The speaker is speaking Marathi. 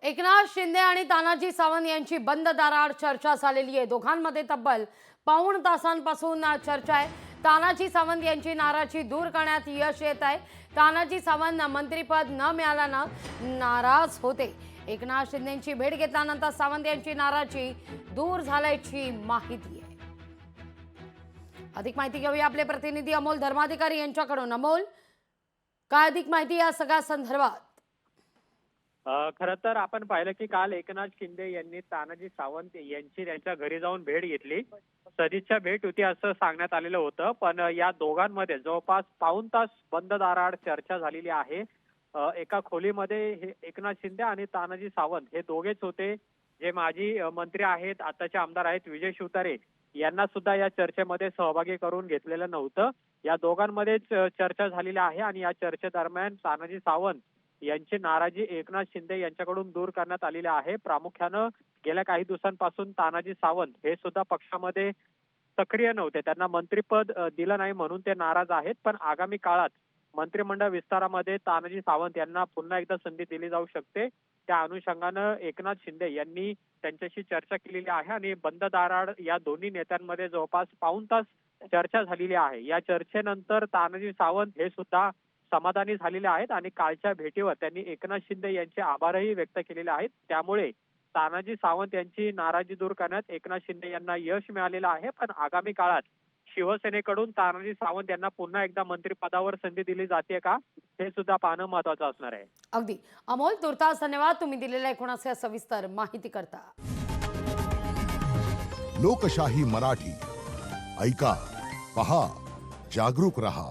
एकनाथ शिंदे आणि तानाजी सावंत यांची बंद दाराआड चर्चा झालेली आहे। दोघांमध्ये तब्बल पाऊण तासांपासून चर्चा आहे। तानाजी सावंत यांची नाराजी दूर करण्यात यश येत आहे। तानाजी सावंत मंत्रिपद न मिळाल्यानं नाराज होते। एकनाथ शिंदेंची भेट घेतल्यानंतर सावंत यांची नाराजी दूर झाल्याची माहिती आहे। अधिक माहिती घेऊया आपले प्रतिनिधी अमोल धर्माधिकारी यांच्याकडून। अमोल, काय अधिक माहिती या सगळ्या संदर्भात? खरं तर आपण पाहिलं की काल एकनाथ शिंदे यांनी तानाजी सावंत यांची त्यांच्या घरी जाऊन भेट घेतली। सदिच्छा भेट होती असं सांगण्यात आलेलं होतं, पण या दोघांमध्ये जवळपास पाऊण तास बंद दाराआड चर्चा झालेली आहे। एका खोलीमध्ये हे एकनाथ शिंदे आणि तानाजी सावंत हे दोघेच होते, जे माजी मंत्री आहेत, आताचे आमदार आहेत विजय शिवतारे यांना सुद्धा या चर्चेमध्ये सहभागी करून घेतलेलं नव्हतं। या दोघांमध्येच चर्चा झालेली आहे आणि या चर्चेदरम्यान तानाजी सावंत यांची नाराजी एकनाथ शिंदे यांच्याकडून दूर करण्यात आलेली आहे। प्रामुख्यानं गेल्या काही दिवसांपासून तानाजी सावंत हे सुद्धा पक्षामध्ये सक्रिय नव्हते, त्यांना मंत्रिपद दिलं नाही म्हणून ते नाराज आहेत। पण आगामी काळात मंत्रिमंडळ विस्तारामध्ये तानाजी सावंत यांना पुन्हा एकदा संधी दिली जाऊ शकते। त्या अनुषंगानं एकनाथ शिंदे यांनी त्यांच्याशी चर्चा केलेली आहे आणि बंद दाराआड या दोन्ही नेत्यांमध्ये जवळपास पाऊण तास चर्चा झालेली आहे। या चर्चेनंतर तानाजी सावंत हे सुद्धा समाधानी झालेले आहेत आणि कालच्या भेटीवर त्यांनी एकनाथ शिंदे यांचे आभारही व्यक्त केलेले आहेत। त्यामुळे तानाजी सावंत यांची नाराजी दूर करण्यात एकनाथ शिंदे यांना यश मिळालेलं आहे। पण आगामी काळात शिवसेनेकडून तानाजी सावंत यांना पुन्हा एकदा मंत्रिपदावर संधी दिली जाते का, हे सुद्धा पाहणं महत्त्वाचं असणार आहे। अगदी अमोल, तुर्तास धन्यवाद तुम्ही दिलेल्या एकूणच सविस्तर माहिती करता। लोकशाही मराठी ऐका, पहा, जागरूक रहा।